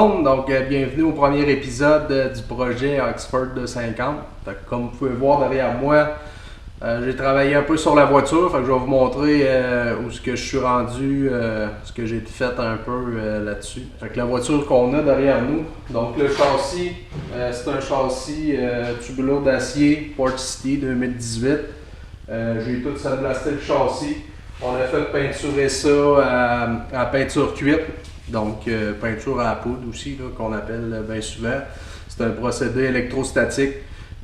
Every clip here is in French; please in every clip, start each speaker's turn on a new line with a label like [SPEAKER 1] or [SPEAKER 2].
[SPEAKER 1] monde, donc bienvenue au premier épisode du projet Oxford 250. Comme vous pouvez voir derrière moi, j'ai travaillé un peu sur la voiture, je vais vous montrer où ce que je suis rendu, ce que j'ai fait un peu là-dessus. La voiture qu'on a derrière nous, donc le châssis, c'est un châssis tubulure d'acier Port City 2018. J'ai tout sandblasté le châssis. On a fait peinturer ça à peinture cuite. Donc, peinture à la poudre aussi, qu'on appelle bien souvent. C'est un procédé électrostatique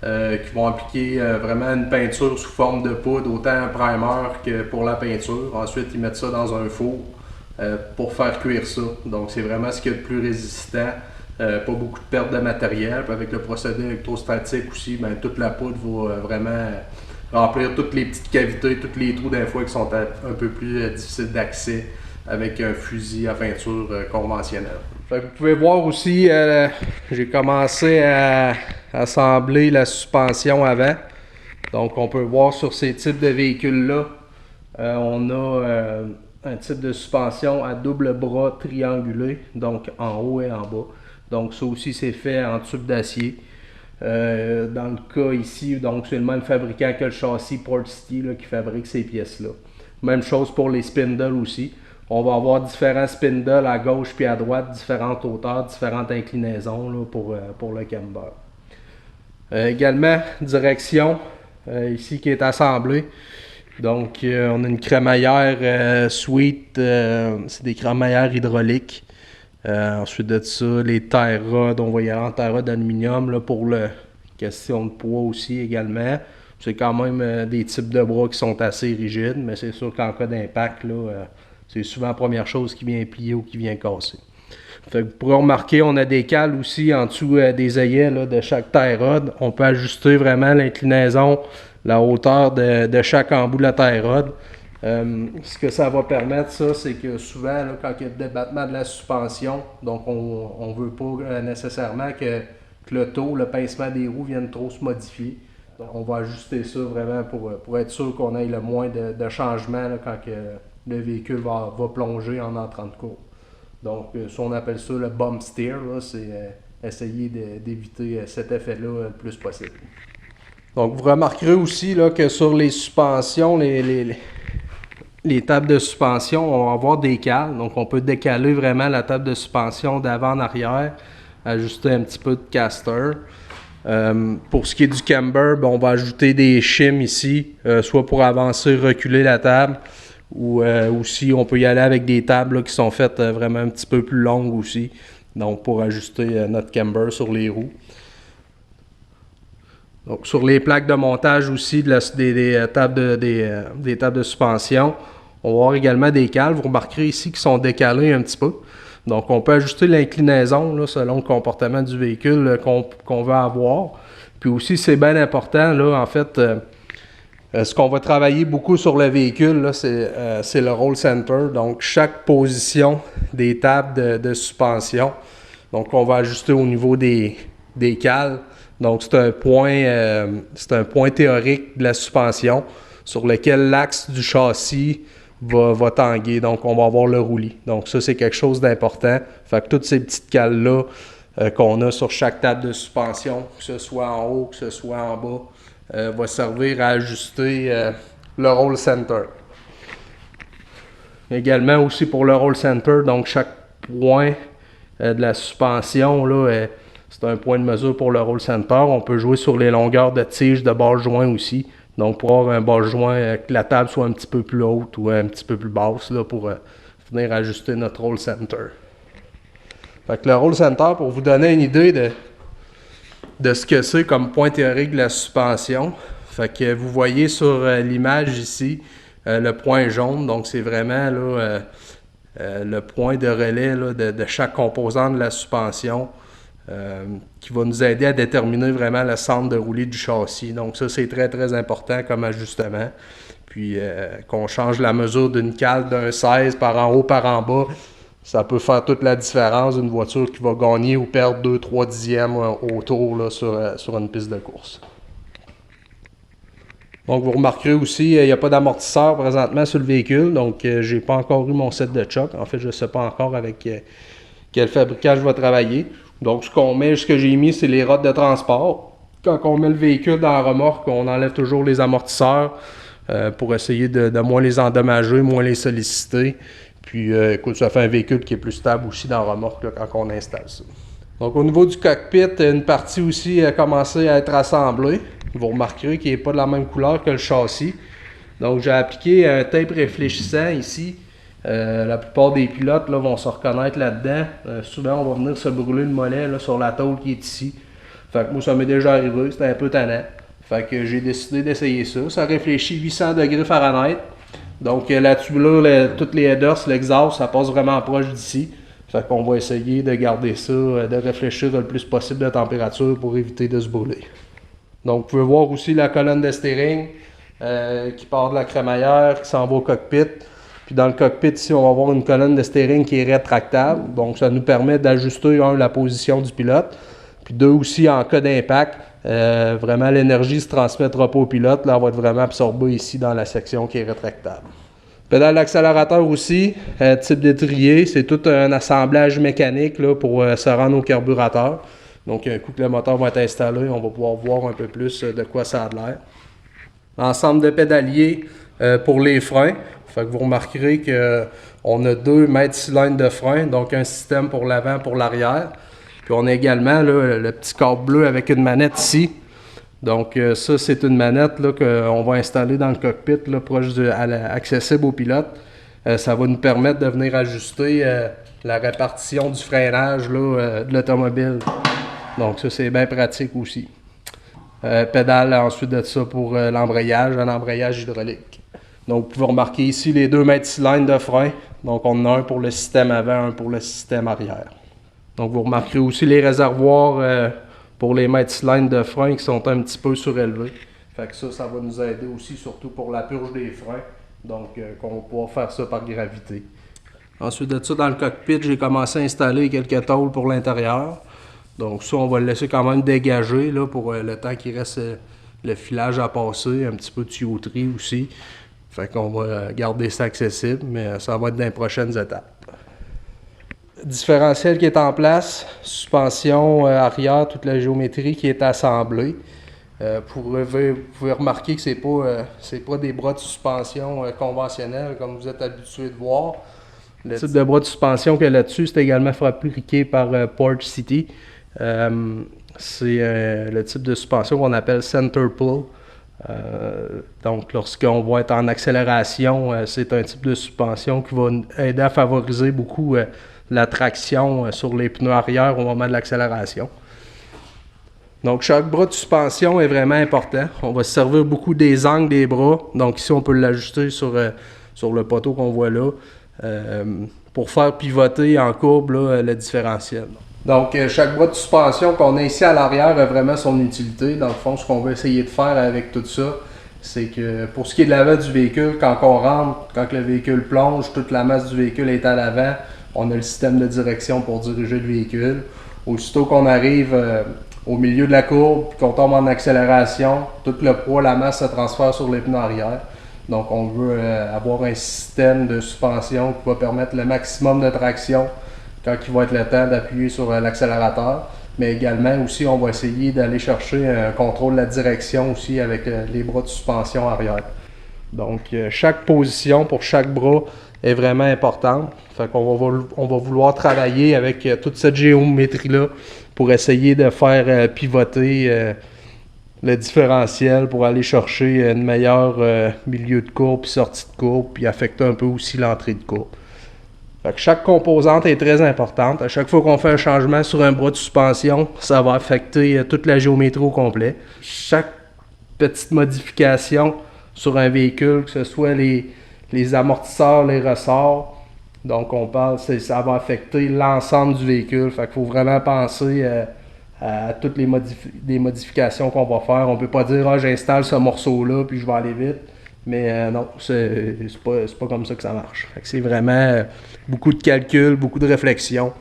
[SPEAKER 1] qui va appliquer vraiment une peinture sous forme de poudre, autant un primer que pour la peinture. Ensuite, ils mettent ça dans un four pour faire cuire ça. Donc, c'est vraiment ce qu'il y a de plus résistant. Pas beaucoup de perte de matériel. Puis avec le procédé électrostatique aussi, toute la poudre va vraiment remplir toutes les petites cavités, tous les trous des fois qui sont un peu plus difficiles d'accès avec un fusil à peinture conventionnel. Vous pouvez voir aussi, j'ai commencé à assembler la suspension avant. Donc on peut voir sur ces types de véhicules-là, on a un type de suspension à double bras triangulé, donc en haut et en bas. Donc ça aussi c'est fait en tube d'acier. Dans le cas ici, donc c'est le même fabricant que le châssis Port City qui fabrique ces pièces-là. Même chose pour les spindles aussi. On va avoir différents spindles à gauche puis à droite, différentes hauteurs, différentes inclinaisons là, pour le camber. Également, direction ici qui est assemblée. Donc, on a une crémaillère Sweet, c'est des crémaillères hydrauliques. Ensuite de ça, les tie rods, on va y aller en tie rod d'aluminium pour la question de poids aussi également. C'est quand même des types de bras qui sont assez rigides, mais c'est sûr qu'en cas d'impact, c'est souvent la première chose qui vient plier ou qui vient casser. Vous pourrez remarquer, on a des cales aussi en dessous des œillets de chaque tie rod. On peut ajuster vraiment l'inclinaison, la hauteur de chaque embout de la tie rod. Ce que ça va permettre, c'est que souvent, quand il y a le débattement de la suspension, donc on ne veut pas nécessairement que le taux, le pincement des roues vienne trop se modifier. Donc, on va ajuster ça vraiment pour être sûr qu'on ait le moins de changements quand le véhicule va plonger en entrant de courbe. Donc, ça, on appelle ça le bump steer, c'est essayer d'éviter cet effet-là le plus possible. Donc, vous remarquerez aussi que sur les suspensions, les tables de suspension, on va avoir des cales. Donc, on peut décaler vraiment la table de suspension d'avant en arrière, ajuster un petit peu de caster. Pour ce qui est du camber, on va ajouter des shims ici, soit pour avancer, reculer la table, ou aussi on peut y aller avec des tables qui sont faites vraiment un petit peu plus longues aussi, donc pour ajuster notre camber sur les roues. Donc sur les plaques de montage aussi des tables de suspension, on va avoir également des cales. Vous remarquerez ici qu'ils sont décalés un petit peu. Donc on peut ajuster l'inclinaison selon le comportement du véhicule qu'on veut avoir. Puis aussi c'est bien important en fait. Ce qu'on va travailler beaucoup sur le véhicule, c'est le roll center. Donc, chaque position des tables de suspension. Donc, on va ajuster au niveau des cales. Donc, c'est un point théorique de la suspension sur lequel l'axe du châssis va tanguer. Donc, on va avoir le roulis. Donc, ça, c'est quelque chose d'important. Fait que toutes ces petites cales-là qu'on a sur chaque table de suspension, que ce soit en haut, que ce soit en bas, va servir à ajuster le roll center. Également aussi pour le roll center, donc chaque point de la suspension, c'est un point de mesure pour le roll center. On peut jouer sur les longueurs de tige de bas joint aussi. Donc pour avoir un bas joint, que la table soit un petit peu plus haute ou un petit peu plus basse pour venir ajuster notre roll center. Fait que le roll center, pour vous donner une idée de ce que c'est comme point théorique de la suspension. Fait que vous voyez sur l'image ici le point jaune, donc c'est vraiment le point de relais de chaque composant de la suspension qui va nous aider à déterminer vraiment le centre de roulis du châssis. Donc ça c'est très très important comme ajustement. Puis qu'on change la mesure d'une cale d'un 16 par en haut par en bas, ça peut faire toute la différence d'une voiture qui va gagner ou perdre 2-3 dixièmes au tour sur une piste de course. Donc vous remarquerez aussi, il n'y a pas d'amortisseur présentement sur le véhicule, donc j'ai pas encore eu mon set de choc. En fait, je ne sais pas encore avec quel fabricant je vais travailler. Donc, ce que j'ai mis, c'est les rods de transport. Quand on met le véhicule dans la remorque, on enlève toujours les amortisseurs pour essayer de moins les endommager, moins les solliciter. Puis, écoute, ça fait un véhicule qui est plus stable aussi dans la remorque là, quand on installe ça. Donc, au niveau du cockpit, une partie aussi a commencé à être assemblée. Vous remarquerez qu'il n'est pas de la même couleur que le châssis. Donc, j'ai appliqué un tape réfléchissant ici. La plupart des pilotes là, vont se reconnaître là-dedans. Souvent, on va venir se brûler le mollet là, sur la tôle qui est ici. Fait que moi, ça m'est déjà arrivé. C'était un peu tannant. Fait que j'ai décidé d'essayer ça. Ça réfléchit 800 degrés Fahrenheit. Donc, là-dessus, là, tous les headers, l'exhaust, ça passe vraiment proche d'ici. Fait qu'on va essayer de garder ça, de réfléchir le plus possible de température pour éviter de se brûler. Donc, vous pouvez voir aussi la colonne de steering qui part de la crémaillère, qui s'en va au cockpit. Puis dans le cockpit, ici, on va avoir une colonne de steering qui est rétractable. Donc, ça nous permet d'ajuster, la position du pilote. Puis deux, aussi, en cas d'impact, vraiment, l'énergie ne se transmettra pas au pilote. Là, elle va être vraiment absorbée ici dans la section qui est rétractable. Pédale d'accélérateur aussi, type d'étrier, c'est tout un assemblage mécanique là, pour se rendre au carburateur. Donc, un coup que le moteur va être installé, on va pouvoir voir un peu plus de quoi ça a l'air. Ensemble de pédaliers pour les freins. Fait que vous remarquerez qu'on a 2 mètres cylindres de frein, donc un système pour l'avant, pour l'arrière. Puis on a également là, le petit câble bleu avec une manette ici. Donc ça, c'est une manette là, qu'on va installer dans le cockpit, là, accessible au pilote. Ça va nous permettre de venir ajuster la répartition du freinage là, de l'automobile. Donc ça, c'est bien pratique aussi. Pédale ensuite de ça pour l'embrayage, un embrayage hydraulique. Donc vous pouvez remarquer ici les 2 mètres cylindres de frein. Donc on en a un pour le système avant, un pour le système arrière. Donc vous remarquerez aussi les réservoirs pour les mètres cylindres de frein qui sont un petit peu surélevés. Fait que ça va nous aider aussi, surtout pour la purge des freins. Donc qu'on va pouvoir faire ça par gravité. Ensuite de ça, dans le cockpit, j'ai commencé à installer quelques tôles pour l'intérieur. Donc ça, on va le laisser quand même dégager là, pour le temps qu'il reste le filage à passer, un petit peu de tuyauterie aussi. Fait qu'on va garder ça accessible, mais ça va être dans les prochaines étapes. Différentiel qui est en place, suspension arrière, toute la géométrie qui est assemblée. Vous pouvez remarquer que c'est pas des bras de suspension conventionnels comme vous êtes habitué de voir. Le type de bras de suspension qu'il y a là-dessus, c'est également fabriqué par Porsche City. C'est le type de suspension qu'on appelle center pull. Donc, lorsqu'on va être en accélération, c'est un type de suspension qui va aider à favoriser beaucoup la traction sur les pneus arrière au moment de l'accélération. Donc, chaque bras de suspension est vraiment important. On va se servir beaucoup des angles des bras. Donc, ici, on peut l'ajuster sur le poteau qu'on voit là pour faire pivoter en courbe là, le différentiel. Donc, chaque bras de suspension qu'on a ici à l'arrière a vraiment son utilité. Dans le fond, ce qu'on va essayer de faire avec tout ça, c'est que pour ce qui est de l'avant du véhicule, quand on rentre, quand le véhicule plonge, toute la masse du véhicule est à l'avant, on a le système de direction pour diriger le véhicule. Aussitôt qu'on arrive au milieu de la courbe, qu'on tombe en accélération, tout le poids, la masse se transfère sur les pneus arrière. Donc, on veut avoir un système de suspension qui va permettre le maximum de traction quand il va être le temps d'appuyer sur l'accélérateur. Mais également aussi, on va essayer d'aller chercher un contrôle de la direction aussi avec les bras de suspension arrière. Donc, chaque position pour chaque bras est vraiment importante. Fait qu'on va vouloir travailler avec toute cette géométrie-là pour essayer de faire pivoter le différentiel pour aller chercher une meilleure milieu de courbe, puis sortie de courbe, puis affecter un peu aussi l'entrée de courbe. Fait que chaque composante est très importante. À chaque fois qu'on fait un changement sur un bras de suspension, ça va affecter toute la géométrie au complet. Chaque petite modification sur un véhicule, que ce soit les amortisseurs, les ressorts, donc on parle, ça va affecter l'ensemble du véhicule. Fait qu'il faut vraiment penser à toutes les modifications qu'on va faire. On ne peut pas dire j'installe ce morceau-là puis je vais aller vite. Mais non, c'est pas comme ça que ça marche. Fait que c'est vraiment beaucoup de calcul, beaucoup de réflexion.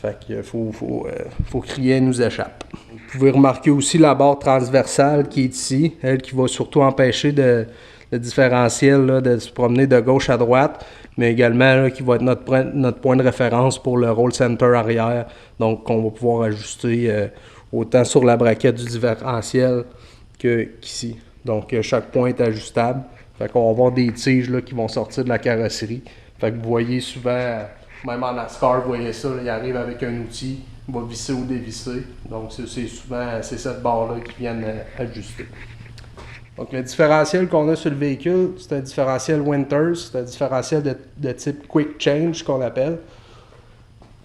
[SPEAKER 1] Fait qu'il faut que rien nous échappe. Vous pouvez remarquer aussi la barre transversale qui est ici, elle qui va surtout empêcher de le différentiel là, de se promener de gauche à droite, mais également là, qui va être notre point de référence pour le roll center arrière. Donc, on va pouvoir ajuster autant sur la braquette du différentiel qu'ici. Donc, chaque point est ajustable. Fait qu'on va avoir des tiges là, qui vont sortir de la carrosserie. Fait que vous voyez souvent, même en NASCAR, vous voyez ça, là, il arrive avec un outil, il va visser ou dévisser. Donc, c'est souvent cette barre-là qui viennent ajuster. Donc, le différentiel qu'on a sur le véhicule, c'est un différentiel Winters, c'est un différentiel de type Quick Change qu'on appelle.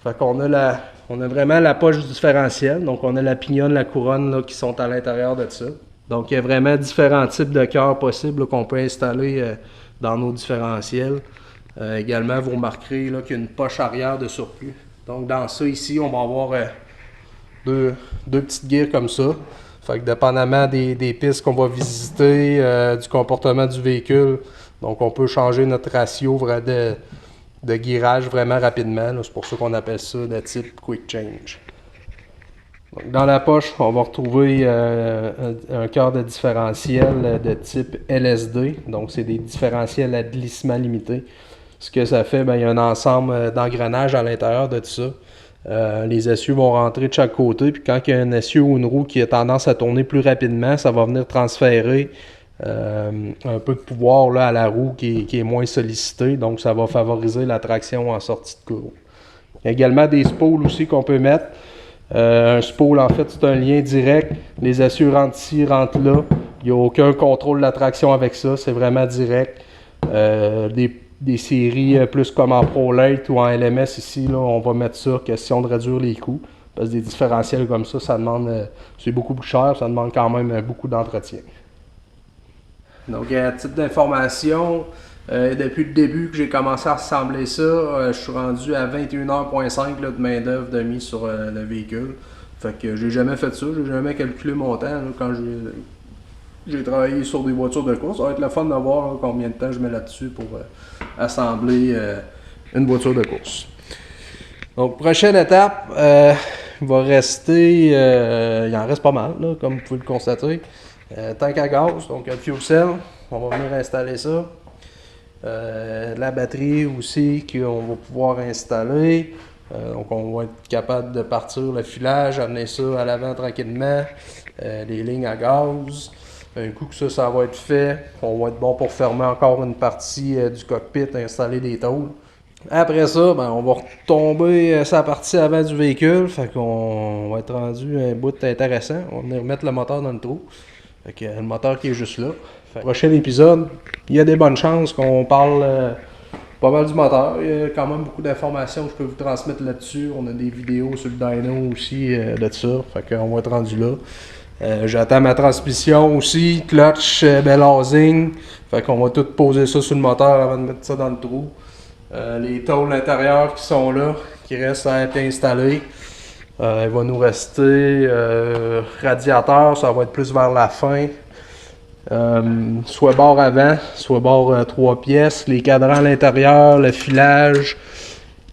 [SPEAKER 1] Fait qu'on a on a vraiment la poche du différentiel, donc on a la pignonne, la couronne là, qui sont à l'intérieur de ça. Donc, il y a vraiment différents types de cœurs possibles là, qu'on peut installer dans nos différentiels. Également, vous remarquerez là, qu'il y a une poche arrière de surplus. Donc, dans ça ici, on va avoir deux petites gears comme ça. Fait que dépendamment des pistes qu'on va visiter, du comportement du véhicule, donc on peut changer notre ratio de guirage vraiment rapidement. C'est pour ça qu'on appelle ça de type Quick Change. Donc, dans la poche, on va retrouver un cœur de différentiel de type LSD. Donc c'est des différentiels à glissement limité. Ce que ça fait, il y a un ensemble d'engrenages à l'intérieur de tout ça. Les essieux vont rentrer de chaque côté, puis quand il y a un essieu ou une roue qui a tendance à tourner plus rapidement, ça va venir transférer un peu de pouvoir là, à la roue qui est moins sollicitée, donc ça va favoriser la traction en sortie de courbe. Il y a également des spools aussi qu'on peut mettre. Un spool, en fait, c'est un lien direct. Les essieux rentrent ici, rentrent là. Il n'y a aucun contrôle de la traction avec ça, c'est vraiment direct. Des séries plus comme en ProLate ou en LMS ici, là, on va mettre ça, question de réduire les coûts. Parce que des différentiels comme ça demande, c'est beaucoup plus cher, ça demande quand même beaucoup d'entretien. Donc, à titre d'information, depuis le début que j'ai commencé à assembler ça, je suis rendu à 21h.5 de main-d'œuvre de mise sur le véhicule. Fait que j'ai jamais fait ça, j'ai jamais calculé mon temps là, quand j'ai travaillé sur des voitures de course. Ça va être le fun de voir là, combien de temps je mets là-dessus pour assembler une voiture de course. Donc, prochaine étape, il va rester, il en reste pas mal, là, comme vous pouvez le constater. Tank à gaz, donc un fuel cell, on va venir installer ça. La batterie aussi qu'on va pouvoir installer. Donc, on va être capable de partir le filage, amener ça à l'avant tranquillement. Les lignes à gaz. Un coup que ça va être fait, on va être bon pour fermer encore une partie du cockpit, installer des tôles. Après ça, on va retomber sa partie avant du véhicule, fait qu'on va être rendu un bout intéressant. On va venir remettre le moteur dans le trou. Fait que le moteur qui est juste là. Prochain épisode, il y a des bonnes chances qu'on parle pas mal du moteur. Il y a quand même beaucoup d'informations que je peux vous transmettre là-dessus. On a des vidéos sur le dyno aussi de ça. Fait qu'on va être rendu là. J'attends ma transmission aussi, clutch, bell housing. Fait qu'on va tout poser ça sur le moteur avant de mettre ça dans le trou. Les tôles intérieures qui sont là, qui restent à être installées. Il va nous rester radiateur, ça va être plus vers la fin. Soit bord avant, soit bord 3 pièces. Les cadrans à l'intérieur, le filage,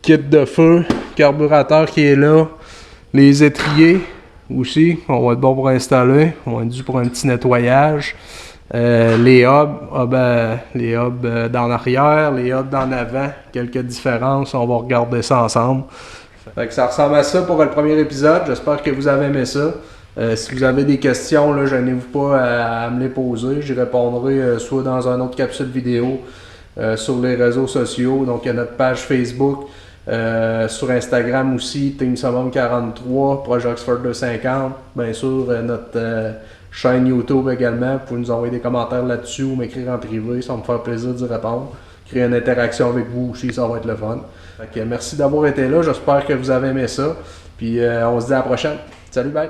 [SPEAKER 1] kit de feu, carburateur qui est là. Les étriers aussi, on va être bon pour installer. On va être dû pour un petit nettoyage. Les hubs dans l'arrière, les hubs dans l'avant, quelques différences, on va regarder ça ensemble. Fait que ça ressemble à ça pour le premier épisode, j'espère que vous avez aimé ça. Si vous avez des questions, là, gênez-vous pas à me les poser, j'y répondrai soit dans une autre capsule vidéo, sur les réseaux sociaux, donc il y a notre page Facebook, sur Instagram aussi, TeamSummum43, Projet Oxford 250, bien sûr notre chaîne YouTube également, vous pouvez nous envoyer des commentaires là-dessus ou m'écrire en privé, ça va me faire plaisir d'y répondre. Créer une interaction avec vous aussi, ça va être le fun. Fait que merci d'avoir été là, j'espère que vous avez aimé ça. Puis on se dit à la prochaine. Salut, bye!